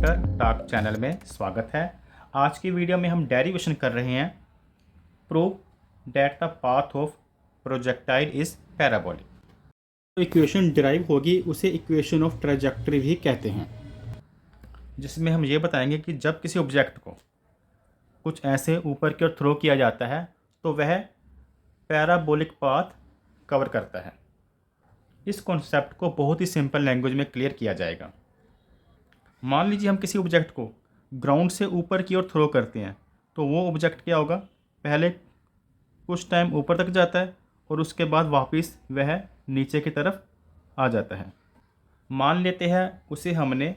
Tractor talk channel में स्वागत है। आज की वीडियो में हम डेरिवेशन कर रहे हैं। Prove that the path of projectile is parabolic. तो इक्वेशन डिराइव होगी उसे इक्वेशन ऑफ ट्रेजेक्टरी भी कहते हैं, जिसमें हम ये बताएंगे कि जब किसी ऑब्जेक्ट को कुछ ऐसे ऊपर की ओर थ्रो किया जाता है तो वह पैराबोलिक पाथ कवर करता है। इस कॉन्सेप्ट को बहुत ही सिंपल लैंग्वेज में क्लियर किया जाएगा। मान लीजिए हम किसी ऑब्जेक्ट को ग्राउंड से ऊपर की ओर थ्रो करते हैं तो वो ऑब्जेक्ट क्या होगा, पहले कुछ टाइम ऊपर तक जाता है और उसके बाद वापस वह नीचे की तरफ आ जाता है। मान लेते हैं उसे हमने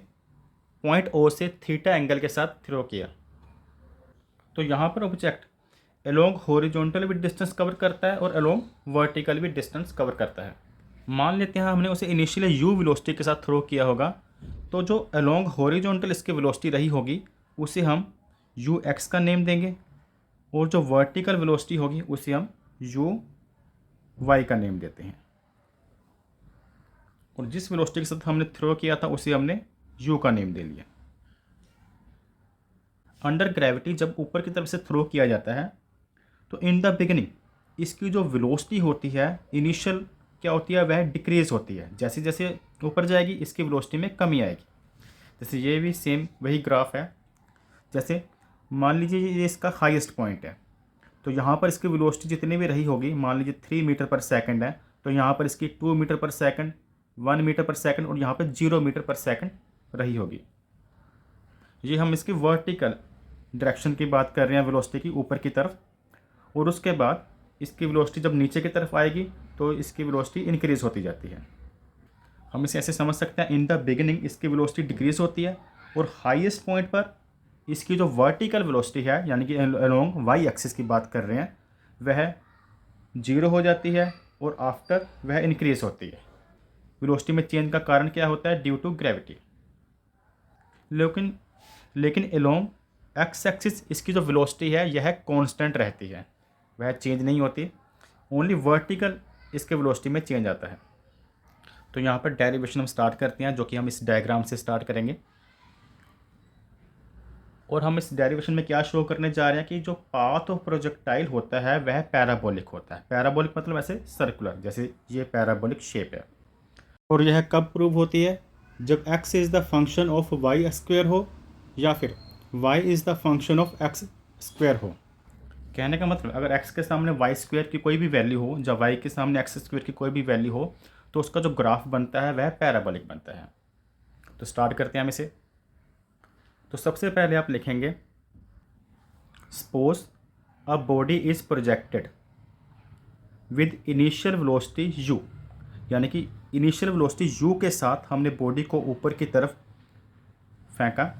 पॉइंट ओ से थीटा एंगल के साथ थ्रो किया, तो यहाँ पर ऑब्जेक्ट अलोंग हॉरिजॉन्टल भी डिस्टेंस कवर करता है और अलोंग वर्टिकल भी डिस्टेंस कवर करता है। मान लेते हैं हमने उसे इनिशियली यू वेलोसिटी के साथ थ्रो किया होगा, तो जो अलोंग हॉरिजॉन्टल इसकी वेलोसिटी रही होगी उसे हम यू एक्स का नेम देंगे और जो वर्टिकल वेलोसिटी होगी उसे हम यू वाई का नेम देते हैं। और जिस वेलोसिटी के साथ हमने थ्रो किया था उसे हमने यू का नेम दे लिया। अंडर ग्रेविटी जब ऊपर की तरफ से थ्रो किया जाता है तो इन द बिगिनिंग इसकी जो वेलोसिटी होती है इनिशियल क्या होती है, वह डिक्रीज होती है। जैसे जैसे ऊपर जाएगी इसकी वेलोसिटी में कमी आएगी। जैसे ये भी सेम वही ग्राफ है। जैसे मान लीजिए ये इसका हाईएस्ट पॉइंट है, तो यहाँ पर इसकी वेलोसिटी जितनी भी रही होगी, मान लीजिए 3 मीटर पर सेकंड है, तो यहाँ पर इसकी 2 मीटर पर सेकंड, 1 मीटर पर सेकंड और यहाँ पर 0 मीटर पर सेकंड रही होगी। ये हम इसकी वर्टिकल डायरेक्शन की बात कर रहे हैं, वेलोसिटी की ऊपर की तरफ। और उसके बाद इसकी वेलोसिटी जब नीचे की तरफ आएगी तो इसकी वेलोसिटी इंक्रीज़ होती जाती है। हम इसे ऐसे समझ सकते हैं, इन द बिगिनिंग इसकी वेलोसिटी डिक्रीज़ होती है और हाईएस्ट पॉइंट पर इसकी जो वर्टिकल वेलोसिटी है, यानी कि अलोंग वाई एक्सिस की बात कर रहे हैं, वह 0 हो जाती है और आफ्टर वह इंक्रीज़ होती है। वेलोसिटी में चेंज का कारण क्या होता है, ड्यू टू ग्रेविटी। लेकिन अलोंग एक्स एक्सिस इसकी जो वेलोसिटी है यह कांस्टेंट रहती है, वह चेंज नहीं होती। ओनली वर्टिकल इसके वेलोसिटी में चेंज आता है। तो यहाँ पर डेरिवेशन हम स्टार्ट करते हैं, जो कि हम इस डायग्राम से स्टार्ट करेंगे। और हम इस डेरिवेशन में क्या शो करने जा रहे हैं कि जो पाथ ऑफ प्रोजेक्टाइल होता है वह पैराबोलिक होता है। पैराबोलिक मतलब ऐसे सर्कुलर, जैसे ये पैराबोलिक शेप है। और यह कब प्रूव होती है, जब x is the function of y square हो या फिर y is the function of x square हो। कहने का मतलब अगर x के सामने वाई स्क्वायर की कोई भी वैल्यू हो, जब y के सामने एक्स स्क्वायर की कोई भी वैल्यू हो, तो उसका जो ग्राफ बनता है वह पैराबोलिक बनता है। तो स्टार्ट करते हैं हम इसे। तो सबसे पहले आप लिखेंगे, suppose a body is projected with initial velocity u, यानी कि इनिशियल वेलोसिटी u के साथ हमने बॉडी को ऊपर की तरफ फेंका,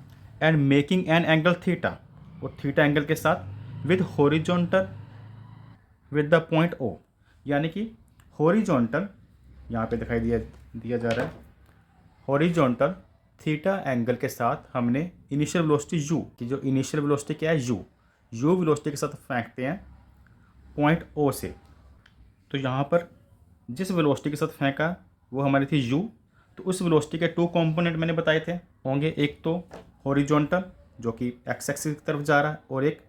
and making an angle theta, और थीटा एंगल के साथ with horizontal with the point o, यानी कि हॉरिजॉन्टल यहाँ पे दिखाई दिया जा रहा है, हॉरिजॉन्टल थीटा एंगल के साथ हमने इनिशियल वेलोसिटी u की, जो इनिशियल वेलोसिटी क्या है u वेलोसिटी के साथ फेंकते हैं पॉइंट o से। तो यहाँ पर जिस वेलोसिटी के साथ फेंका वो हमारी थी u, तो उस वेलोसिटी के 2 कंपोनेंट मैंने बताए थे होंगे, एक तो हॉरिजॉन्टल जो कि x एक्सिस की तरफ जा रहा है और एक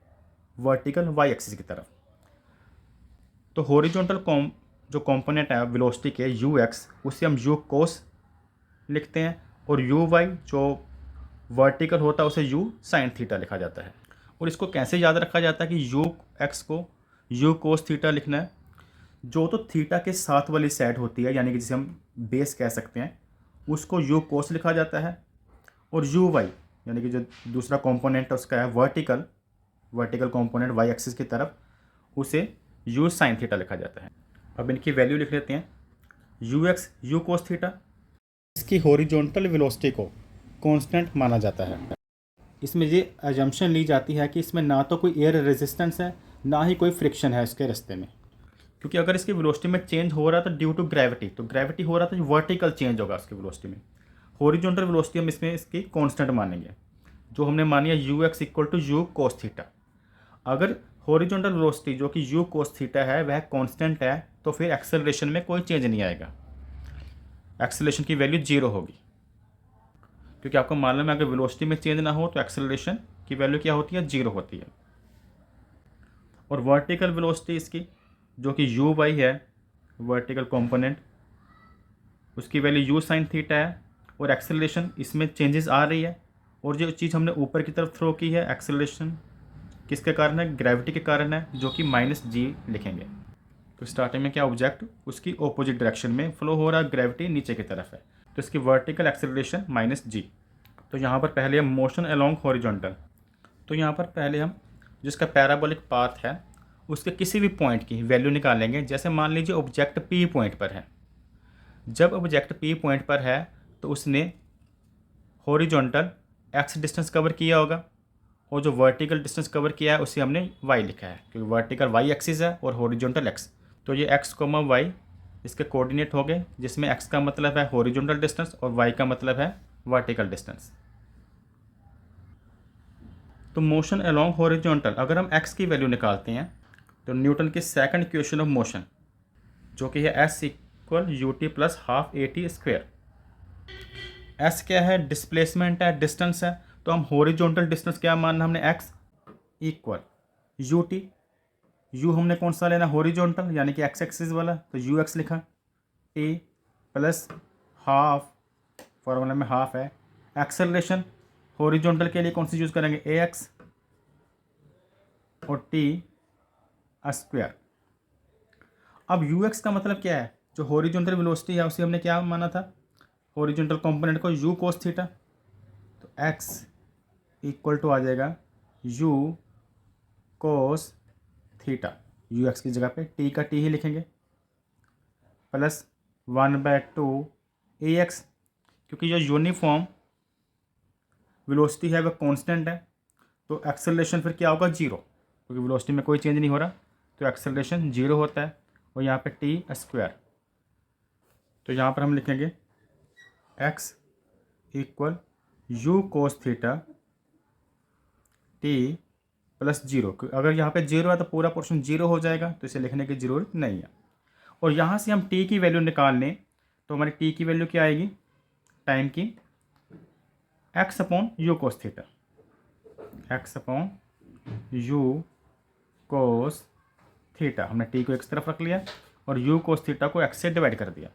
वर्टिकल y एक्सिस की तरफ। तो हॉरिजॉन्टल जो कंपोनेंट है वेलोसिटी के ux, उसे हम u cos लिखते हैं, और uy जो वर्टिकल होता है उसे u sin थीटा लिखा जाता है। और इसको कैसे याद रखा जाता है कि ux को u cos थीटा लिखना है, जो तो थीटा के साथ वाली साइड होती है, यानी कि जिसे हम बेस कह सकते हैं, उसको u cos लिखा जाता है, और uy यानी कि जो दूसरा कंपोनेंट है उसका है वर्टिकल कंपोनेंट y एक्सिस की तरफ, उसे u sin थीटा लिखा जाता है। अब इनकी वैल्यू लिख लेते हैं, ux u cos थीटा। इसकी हॉरिजॉन्टल वेलोसिटी को कांस्टेंट माना जाता है। इसमें ये अजम्पशन ली जाती है कि इसमें ना तो कोई एयर रेजिस्टेंस है, ना ही कोई फ्रिक्शन है इसके रास्ते में, क्योंकि अगर इसकी वेलोसिटी में चेंज हो रहा है तो ड्यू टू ग्रेविटी, तो ग्रेविटी हो रहा था, वर्टिकल चेंज होगा उसकी वेलोसिटी में। हॉरिजॉन्टल वेलोसिटी हम इसमें इसकी कांस्टेंट मानेंगे, जो हमने मानी है ux equal to u cos theta. अगर हॉरिजॉन्टल वेलोसिटी जो कि u cos थीटा है वह कांस्टेंट है, तो फिर एक्सेलरेशन में कोई चेंज नहीं आएगा, एक्सेलरेशन की वैल्यू 0 होगी। क्योंकि आपको मालूम है अगर वेलोसिटी में चेंज ना हो तो एक्सेलरेशन की वैल्यू क्या होती है, 0 होती है। और वर्टिकल वेलोसिटी इसकी जो कि यू वाई है, वर्टिकल कंपोनेंट, उसकी वैल्यू यू साइन थीटा है। और एक्सेलरेशन इसमें चेंजेस आ रही है, और जो चीज़ हमने ऊपर की तरफ थ्रो की है एक्सेलरेशन किसके कारण है, ग्रेविटी के कारण है, जो कि -g लिखेंगे। तो स्टार्टिंग में क्या ऑब्जेक्ट उसकी ऑपोजिट डायरेक्शन में फ्लो हो रहा है, ग्रेविटी नीचे की तरफ है, तो इसकी वर्टिकल एक्सेलरेशन -g। तो यहाँ पर पहले हम मोशन अलोंग हॉरिजॉन्टल, तो यहाँ पर पहले हम जिसका पैराबोलिक पाथ है उसके किसी भी पॉइंट की वैल्यू निकालेंगे। जैसे मान लीजिए ऑब्जेक्ट P पॉइंट पर है, जब ऑब्जेक्ट P पॉइंट पर है तो उसने हॉरिजॉन्टल x डिस्टेंस कवर किया होगा, और जो वर्टिकल डिस्टेंस कवर किया है उसे हमने y लिखा है, क्योंकि वर्टिकल y एक्सिस है और हॉरिजॉन्टल x। तो ये x, y इसके कोऑर्डिनेट हो गए, जिसमें x का मतलब है हॉरिजॉन्टल डिस्टेंस और y का मतलब है वर्टिकल डिस्टेंस। तो मोशन अलोंग हॉरिजॉन्टल अगर हम x की वैल्यू निकालते हैं तो न्यूटन की सेकंड इक्वेशन ऑफ मोशन जो कि है s = ut + ½ at²। s क्या है, डिस्प्लेसमेंट है, डिस्टेंस है, तो हम हॉरिजॉन्टल डिस्टेंस क्या मानना हमने, x = ut। u हमने कौन सा लेना, हॉरिजॉन्टल यानी कि x एक्सिस वाला, तो ux लिखा, t + ½ फॉर्मूला में हाफ है। एक्सेलरेशन हॉरिजॉन्टल के लिए कौन सी यूज़ करेंगे, ax और t²। अब ux का मतलब क्या है, जो हॉरिजॉन्टल वेलोसिटी है उसे हमने क्या माना था, हॉरिजॉन्टल कंपोनेंट को u cos थीटा, तो x = आ जाएगा u cos थीटा, ux की जगह पे t का t ही लिखेंगे, प्लस 1/2 ax, क्योंकि जो यूनिफॉर्म वेलोसिटी है वह कांस्टेंट है, तो एक्सेलरेशन फिर क्या होगा, 0, क्योंकि वेलोसिटी में कोई चेंज नहीं हो रहा, तो एक्सेलरेशन 0 होता है। और यहाँ पे t², तो यहाँ पर हम लिखेंगे x = u cos theta t + 0। अगर यहाँ पे 0 है तो पूरा पोर्शन 0 हो जाएगा, तो इसे लिखने की ज़रूरत नहीं है। और यहाँ से हम t की वैल्यू निकाल लें तो हमारी t की वैल्यू क्या आएगी, टाइम की, x/u cos theta, x/u cos theta. हमने t को एक तरफ रख लिया और u cos थीटा को x से डिवाइड कर दिया।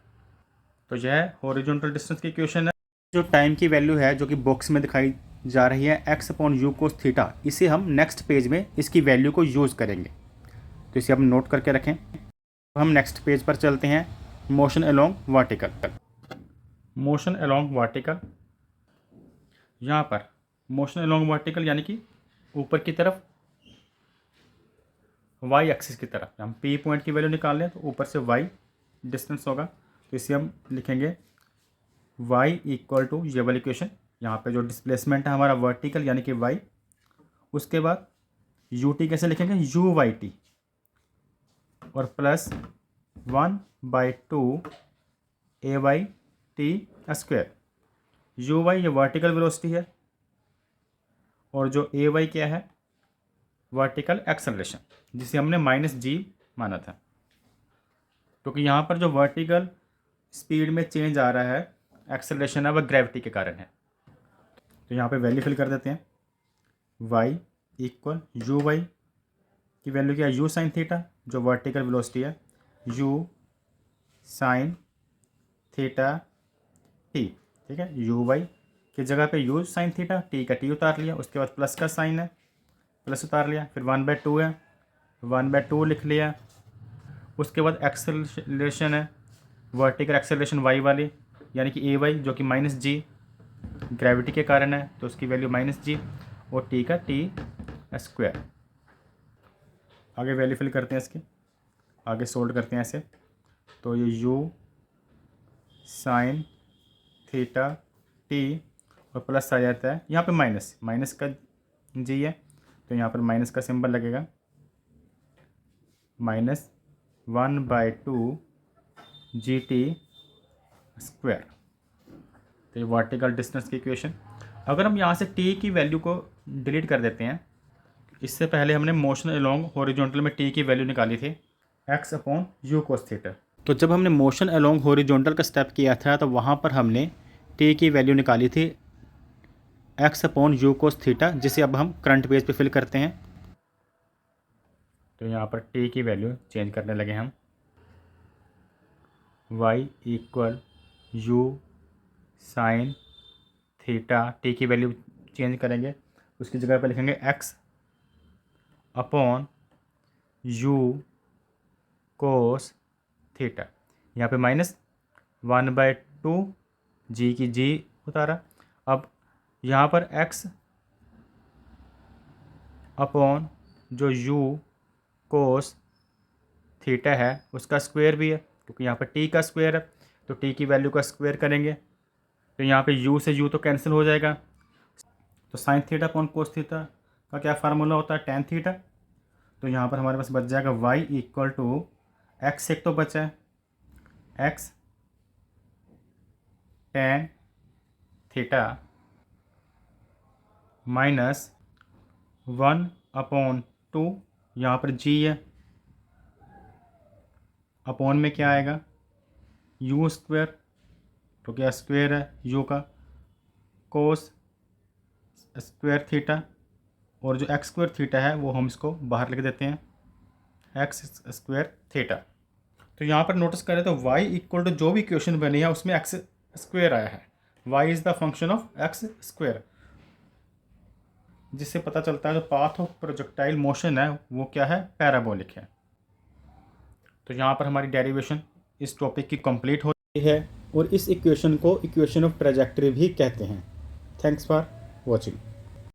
तो यह हॉरिजॉन्टल डिस्टेंस की इक्वेशन है। जो टाइम की वैल्यू है जो कि बॉक्स में दिखाई जा रही है x/u cos थीटा, इसे हम नेक्स्ट पेज में इसकी वैल्यू को यूज़ करेंगे, तो इसे हम नोट करके रखें। तो हम नेक्स्ट पेज पर चलते हैं, motion along vertical. Motion along vertical, यहाँ पर मोशन अलोंग वर्टिकल यानी कि ऊपर की तरफ y एक्सिस की तरफ हम P पॉइंट की वैल्यू निकाल लें तो ऊपर से y डिस्टेंस होगा, तो इसे हम लिखेंगे y = ये वाली इक्वेशन, यहाँ पे जो डिस्प्लेसमेंट है हमारा वर्टिकल यानी कि y, उसके बाद ut कैसे लिखेंगे, uyt, और प्लस 1/2 ayt²। uy ये वर्टिकल वेलोसिटी है, और जो ay क्या है, वर्टिकल एक्सेलरेशन, जिसे हमने -g माना था, क्योंकि यहाँ पर जो वर्टिकल स्पीड में चेंज आ रहा है एक्सेलरेशन है वह ग्रेविटी के कारण है। तो यहाँ पे वैल्यू फिल कर देते हैं, y = uy की वैल्यू क्या है, u sin थीटा जो वर्टिकल वेलोसिटी है, u sin थीटा t, ठीक है, uy की जगह पे u sin थीटा, t का t उतार लिया, उसके बाद प्लस का साइन है, प्लस उतार लिया, फिर 1/2 है, 1/2 लिख लिया, उसके बाद एक्सेलरेशन है वर्टिकल एक्सेलरेशन y वाली यानी कि ay जो कि -g ग्रेविटी के कारण है, तो उसकी वैल्यू -g, और t का t²। आगे वैल्यू फिल करते हैं इसकी, आगे सोल्व करते हैं ऐसे, तो ये u sin थीटा t और प्लस आ जाता है, यहाँ पे माइनस का g है, तो यहाँ पर माइनस का सिंबल लगेगा, -1/2 gt²। तो ये वर्टिकल डिस्टेंस की इक्वेशन। अगर हम यहाँ से t की वैल्यू को डिलीट कर देते हैं, इससे पहले हमने मोशन अलोंग हॉरिजॉन्टल में t की वैल्यू निकाली थी x/u cos थीटा। तो जब हमने मोशन अलोंग हॉरिजॉन्टल का स्टेप किया था तो वहाँ पर हमने t की वैल्यू निकाली थी x upon you cos theta, जिसे अब हम करंट पेज पे फिल करते हैं। तो यहाँ पर टी की वैल्यू चेंज करने लगे हम। y equal you sine theta, T की वैल्यू चेंज करेंगे, उसकी जगह पर लिखेंगे x upon you cos theta. यहाँ पे -1/2 जी की जी उतारा। अब यहाँ पर x अपॉन जो u कोस थीटा है उसका स्क्वायर भी है, क्योंकि यहाँ पर t का स्क्वायर है, तो t की वैल्यू का स्क्वायर करेंगे तो यहाँ पे u से u तो कैंसिल हो जाएगा। तो sine theta upon cos theta का क्या फार्मूला होता है, टेन थीटा। तो यहाँ पर हमारे पास बच जाएगा y इक्वल टू एक्स, एक तो बचा है x टेन थीटा -1/2, यहाँ पर g है, अपॉन में क्या आएगा यू स्क्वायर, तो क्या स्क्वायर है यू का, कोस स्क्वायर थीटा, और जो एक्स स्क्वायर थीटा है वो हम इसको बाहर लिख देते हैं एक्स स्क्वायर थीटा। तो यहाँ पर नोटिस करें तो y इक्वल टू जो भी इक्वेशन बनी है उसमें एक्स स्क्वायर आया है, y is the function of x square, जिससे पता चलता है जो पाथ ऑफ प्रोजेक्टाइल मोशन है वो क्या है, पैराबोलिक है। तो यहाँ पर हमारी डेरिवेशन इस टॉपिक की कंप्लीट होती है, और इस इक्वेशन को इक्वेशन ऑफ ट्रेजेक्टरी भी कहते हैं। Thanks for watching.